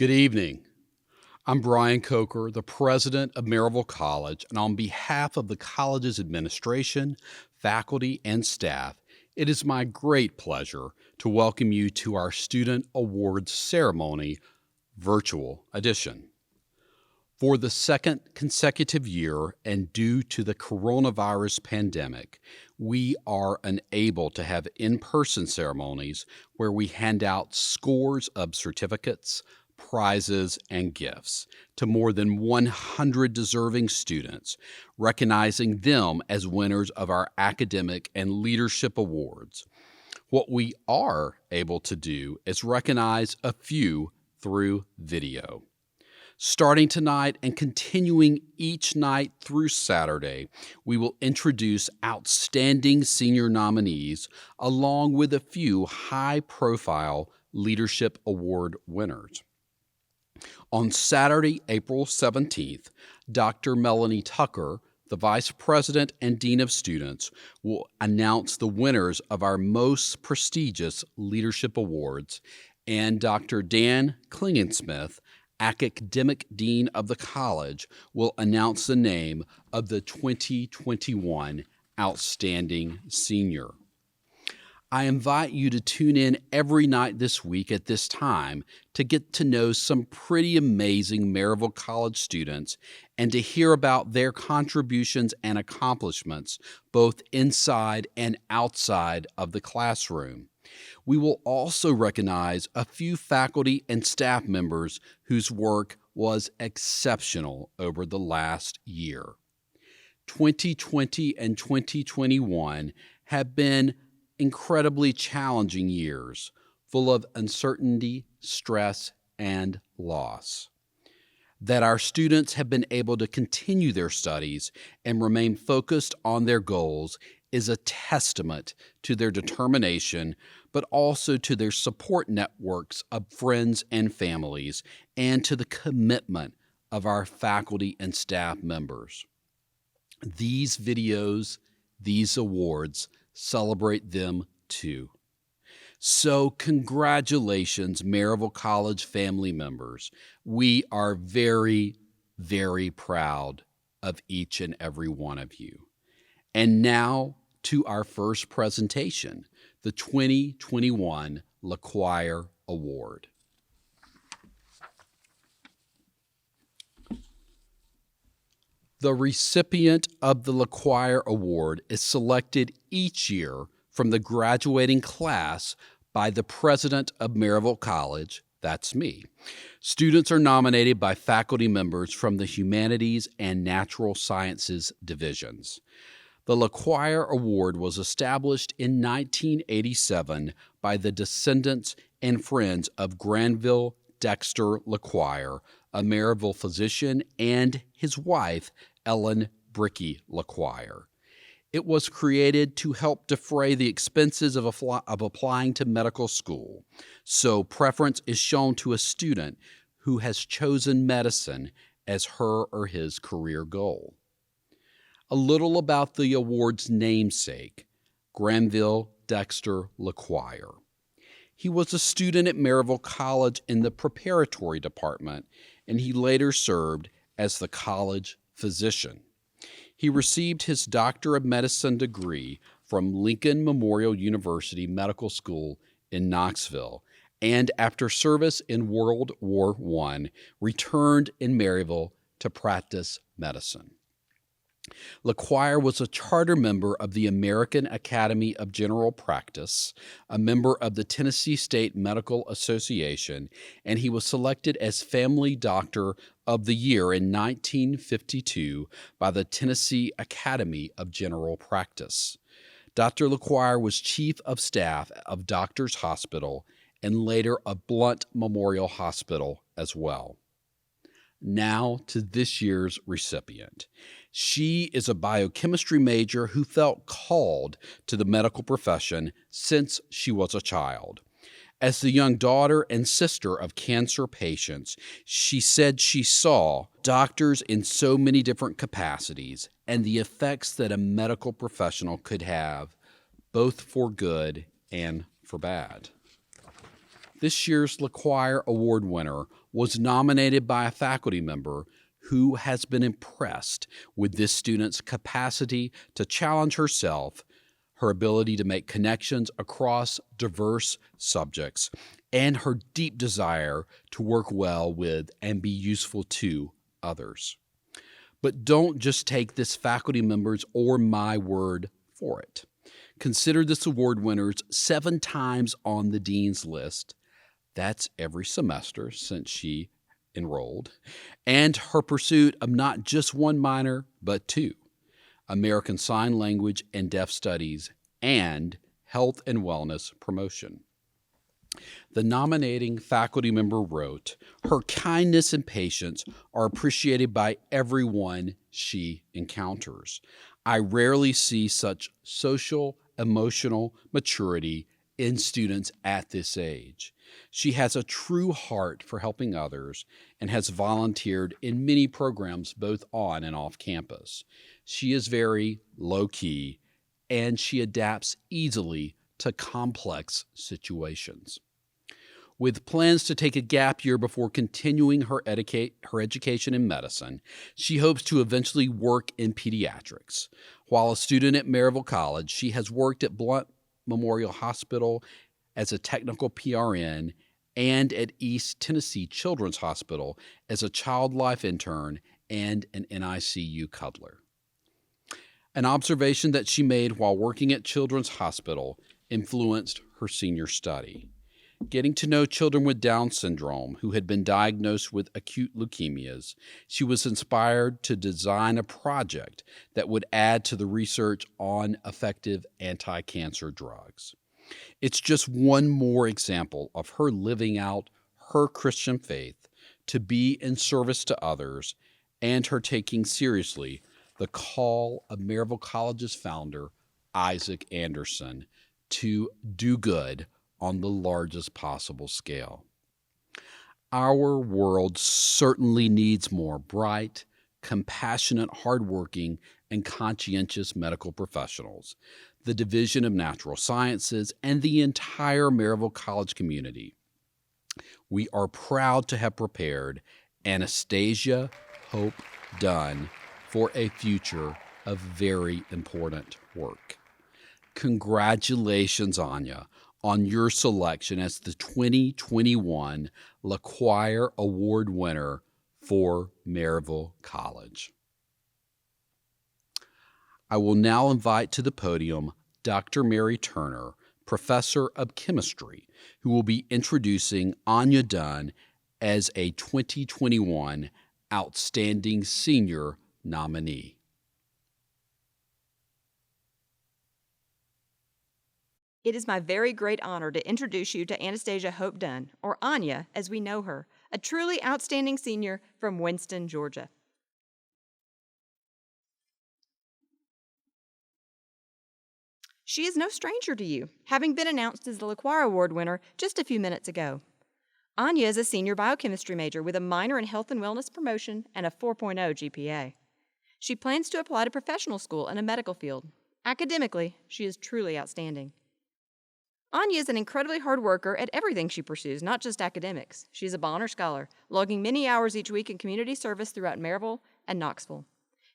Good evening. I'm Brian Coker, the president of Maryville College, and on behalf of the college's administration, faculty, and staff, it is my great pleasure to welcome you to our Student Awards Ceremony virtual edition. For the second consecutive year and due to the coronavirus pandemic, we are unable to have in-person ceremonies where we hand out scores of certificates, prizes, and gifts to more than 100 deserving students, recognizing them as winners of our academic and leadership awards. What we are able to do is recognize a few through video. Starting tonight and continuing each night through Saturday, we will introduce outstanding senior nominees along with a few high-profile Leadership Award winners. On Saturday, April 17th, Dr. Melanie Tucker, the Vice President and Dean of Students, will announce the winners of our most prestigious Leadership Awards, and Dr. Dan Klingensmith, Academic Dean of the college, will announce the name of the 2021 Outstanding Senior. I invite you to tune in every night this week at this time to get to know some pretty amazing Maryville College students and to hear about their contributions and accomplishments both inside and outside of the classroom. We will also recognize a few faculty and staff members whose work was exceptional over the last year. 2020 and 2021 have been incredibly challenging years, full of uncertainty, stress, and loss. That our students have been able to continue their studies and remain focused on their goals is a testament to their determination, but also to their support networks of friends and families, and to the commitment of our faculty and staff members. These videos, these awards, celebrate them too. So congratulations, Maryville College family members. We are very, very proud of each and every one of you. And now to our first presentation, the 2021 LeQuire Award. The recipient of the LeQuire Award is selected each year from the graduating class by the president of Maryville College, that's me. Students are nominated by faculty members from the Humanities and Natural Sciences divisions. The LeQuire Award was established in 1987 by the descendants and friends of Granville Dexter LeQuire, a Maryville physician, and his wife, Ellen Bricky LeQuire. It was created to help defray the expenses of applying to medical school, so preference is shown to a student who has chosen medicine as her or his career goal. A little about the award's namesake, Granville Dexter LeQuire. He was a student at Maryville College in the preparatory department, and he later served as the college physician. He received his Doctor of Medicine degree from Lincoln Memorial University Medical School in Knoxville, and after service in World War I, returned in Maryville to practice medicine. LeQuire was a charter member of the American Academy of General Practice, a member of the Tennessee State Medical Association, and he was selected as Family Doctor of the Year in 1952 by the Tennessee Academy of General Practice. Dr. LeQuire was Chief of Staff of Doctors Hospital and later of Blunt Memorial Hospital as well. Now to this year's recipient. She is a biochemistry major who felt called to the medical profession since she was a child. As the young daughter and sister of cancer patients, she said she saw doctors in so many different capacities and the effects that a medical professional could have, both for good and for bad. This year's LeQuire Award winner was nominated by a faculty member who has been impressed with this student's capacity to challenge herself, her ability to make connections across diverse subjects, and her deep desire to work well with and be useful to others. But don't just take this faculty member's or my word for it. Consider this award winner's 7 times on the dean's list. That's every semester since she enrolled, and her pursuit of not just one minor, but 2, American Sign Language and Deaf Studies, and Health and Wellness Promotion. The nominating faculty member wrote, "Her kindness and patience are appreciated by everyone she encounters. I rarely see such social, emotional maturity in students at this age. She has a true heart for helping others and has volunteered in many programs both on and off campus. She is very low-key, and she adapts easily to complex situations." With plans to take a gap year before continuing her education in medicine, she hopes to eventually work in pediatrics. While a student at Maryville College, she has worked at Blunt Memorial Hospital as a technical PRN and at East Tennessee Children's Hospital as a child life intern and an NICU cuddler. An observation that she made while working at Children's Hospital influenced her senior study. Getting to know children with Down syndrome who had been diagnosed with acute leukemias, she was inspired to design a project that would add to the research on effective anti-cancer drugs. It's just one more example of her living out her Christian faith to be in service to others, and her taking seriously the call of Maryville College's founder, Isaac Anderson, to do good on the largest possible scale. Our world certainly needs more bright, compassionate, hardworking, and conscientious medical professionals, the Division of Natural Sciences, and the entire Maryville College community. We are proud to have prepared Anastasia Hope Dunn for a future of very important work. Congratulations, Anya, on your selection as the 2021 LeQuire Award winner for Maryville College. I will now invite to the podium Dr. Mary Turner, Professor of Chemistry, who will be introducing Anya Dunn as a 2021 Outstanding Senior nominee. It is my very great honor to introduce you to Anastasia Hope Dunn, or Anya as we know her, a truly outstanding senior from Winston, Georgia. She is no stranger to you, having been announced as the LeQuire Award winner just a few minutes ago. Anya is a senior biochemistry major with a minor in health and wellness promotion and a 4.0 GPA. She plans to apply to professional school in a medical field. Academically, she is truly outstanding. Anya is an incredibly hard worker at everything she pursues, not just academics. She is a Bonner Scholar, logging many hours each week in community service throughout Maryville and Knoxville.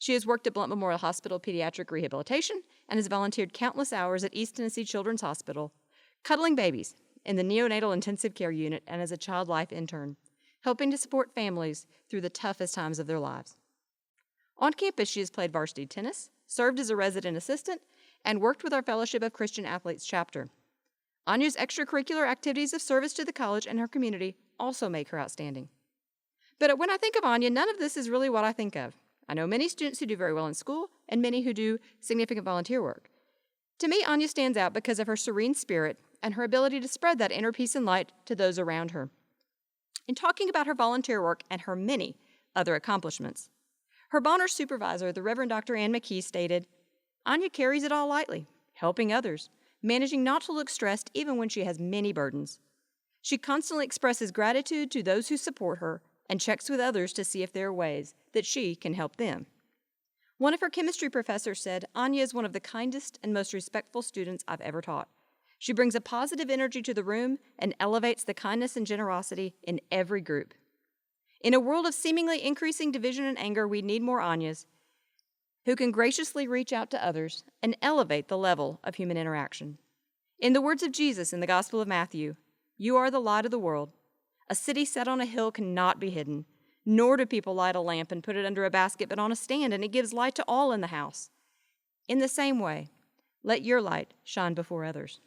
She has worked at Blunt Memorial Hospital Pediatric Rehabilitation and has volunteered countless hours at East Tennessee Children's Hospital, cuddling babies in the neonatal intensive care unit and as a child life intern, helping to support families through the toughest times of their lives. On campus, she has played varsity tennis, served as a resident assistant, and worked with our Fellowship of Christian Athletes chapter. Anya's extracurricular activities of service to the college and her community also make her outstanding. But when I think of Anya, none of this is really what I think of. I know many students who do very well in school and many who do significant volunteer work. To me, Anya stands out because of her serene spirit and her ability to spread that inner peace and light to those around her. In talking about her volunteer work and her many other accomplishments, her Bonner supervisor, the Reverend Dr. Ann McKee, stated, "Anya carries it all lightly, helping others, managing not to look stressed even when she has many burdens. She constantly expresses gratitude to those who support her and checks with others to see if there are ways that she can help them." One of her chemistry professors said, "Anya is one of the kindest and most respectful students I've ever taught. She brings a positive energy to the room and elevates the kindness and generosity in every group. In a world of seemingly increasing division and anger, we need more Anyas who can graciously reach out to others and elevate the level of human interaction. In the words of Jesus in the Gospel of Matthew, "You are the light of the world. A city set on a hill cannot be hidden, nor do people light a lamp and put it under a basket, but on a stand, and it gives light to all in the house. In the same way, let your light shine before others."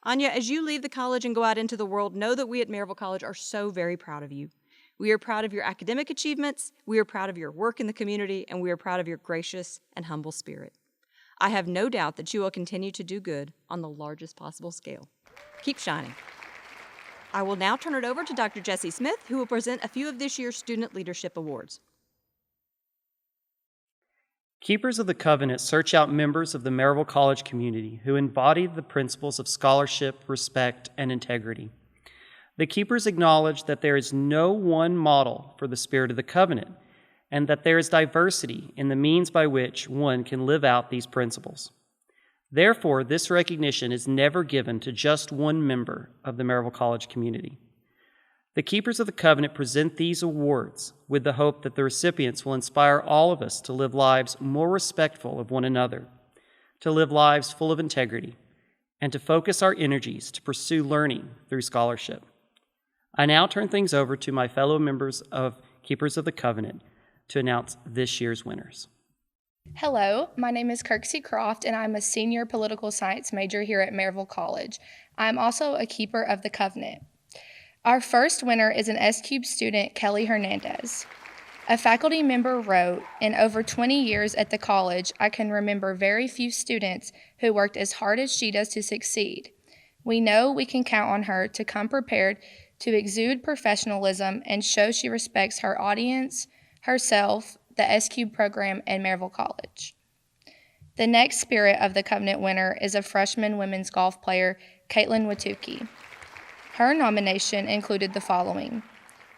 Anya, as you leave the college and go out into the world, know that we at Maryville College are so very proud of you. We are proud of your academic achievements, we are proud of your work in the community, and we are proud of your gracious and humble spirit. I have no doubt that you will continue to do good on the largest possible scale. Keep shining. I will now turn it over to Dr. Jessie Smith, who will present a few of this year's Student Leadership Awards. Keepers of the Covenant search out members of the Maryville College community who embody the principles of scholarship, respect, and integrity. The Keepers acknowledge that there is no one model for the spirit of the covenant, and that there is diversity in the means by which one can live out these principles. Therefore, this recognition is never given to just one member of the Maryville College community. The Keepers of the Covenant present these awards with the hope that the recipients will inspire all of us to live lives more respectful of one another, to live lives full of integrity, and to focus our energies to pursue learning through scholarship. I now turn things over to my fellow members of Keepers of the Covenant to announce this year's winners. Hello, my name is KIRKSEY CROFT, and I'm a senior political science major here at Maryville College. I'm also a Keeper of the Covenant. Our first winner is an S-Cube student, Kelly Hernandez. A faculty member wrote, "In over 20 years at the college, I can remember very few students who worked as hard as she does to succeed. We know we can count on her to come prepared to exude professionalism and show she respects her audience, herself, the S-Cube program, and Maryville College." The next Spirit of the Covenant winner is a freshman women's golf player, KATELYN WITUCKI. Her nomination included the following: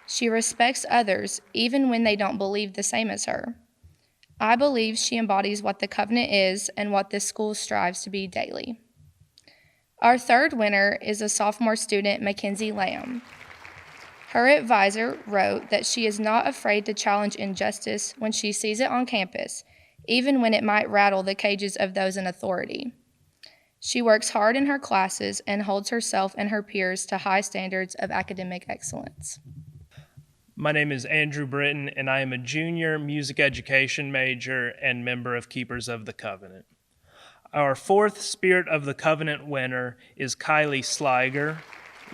she respects others even when they don't believe the same as her. I believe she embodies what the covenant is and what this school strives to be daily. Our third winner is a sophomore student, MACKENZIE Lamb. Her advisor wrote that she is not afraid to challenge injustice when she sees it on campus, even when it might rattle the cages of those in authority. She works hard in her classes and holds herself and her peers to high standards of academic excellence. My name is Andrew Brittain, and I am a junior music education major and member of Keepers of the Covenant. Our fourth Spirit of the Covenant winner is KYLIE SLIGER.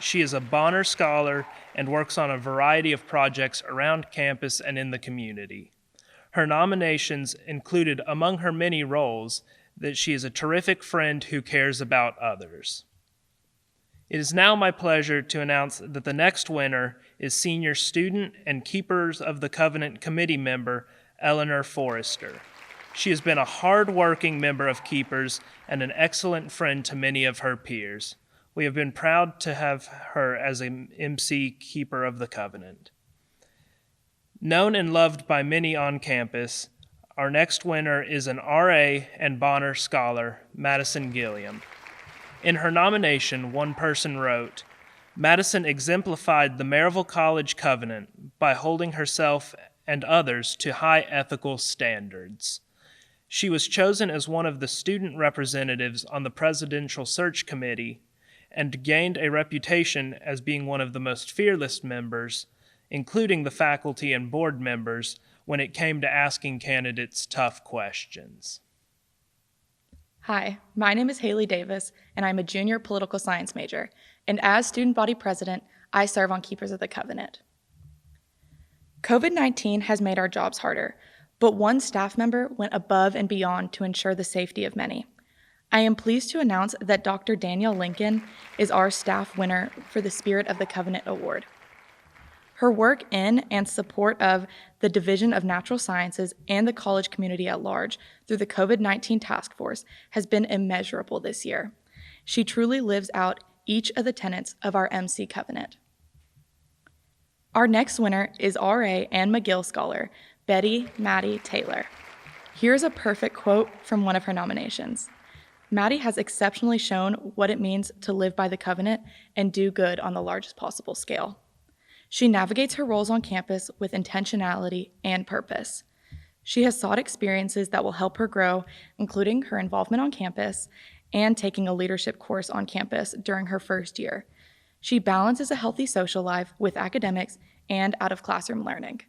She is a Bonner Scholar and works on a variety of projects around campus and in the community. Her nominations included, among her many roles, that she is a terrific friend who cares about others. It is now my pleasure to announce that the next winner is senior student and Keepers of the Covenant committee member, ELEANOR Forrester. She has been a hard-working member of Keepers and an excellent friend to many of her peers. We have been proud to have her as an MC Keeper of the Covenant. Known and loved by many on campus, our next winner is an RA and Bonner Scholar, Madison GILLIAM. In her nomination, one person wrote, "Madison exemplified the Maryville College covenant by holding herself and others to high ethical standards. She was chosen as one of the student representatives on the Presidential Search Committee and gained a reputation as being one of the most fearless members, including the faculty and board members, when it came to asking candidates tough questions." Hi, my name is Haley Davis, and I'm a junior political science major, and as student body president, I serve on Keepers of the Covenant. COVID-19 has made our jobs harder, but one staff member went above and beyond to ensure the safety of many. I am pleased to announce that Dr. Danielle Lincoln is our staff winner for the Spirit of the Covenant Award. Her work in and support of the Division of Natural Sciences and the college community at large through the COVID-19 task force has been immeasurable this year. She truly lives out each of the tenets of our MC Covenant. Our next winner is RA and McGill Scholar, Betty Maddie Taylor. Here's a perfect quote from one of her nominations. Maddie has exceptionally shown what it means to live by the covenant and do good on the largest possible scale. She navigates her roles on campus with intentionality and purpose. She has sought experiences that will help her grow, including her involvement on campus and taking a leadership course on campus during her first year. She balances a healthy social life with academics and out-of-classroom learning.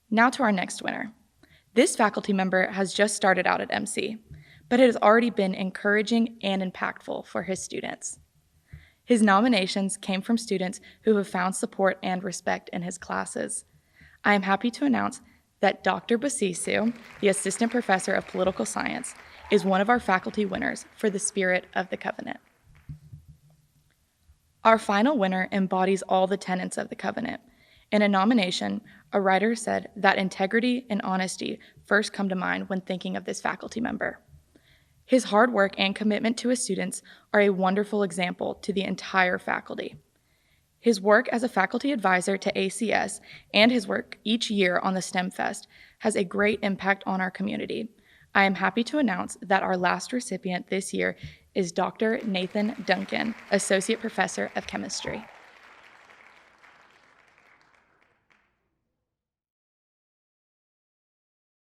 Now to our next winner. This faculty member has just started out at MC, but it has already been encouraging and impactful for his students. His nominations came from students who have found support and respect in his classes. I am happy to announce that Dr. Basisu, the Assistant Professor of Political Science, is one of our faculty winners for the Spirit of the Covenant. Our final winner embodies all the tenets of the covenant. In a nomination, a writer said that integrity and honesty first come to mind when thinking of this faculty member. His hard work and commitment to his students are a wonderful example to the entire faculty. His work as a faculty advisor to ACS and his work each year on the STEM Fest has a great impact on our community. I am happy to announce that our last recipient this year is Dr. Nathan Duncan, Associate Professor of Chemistry.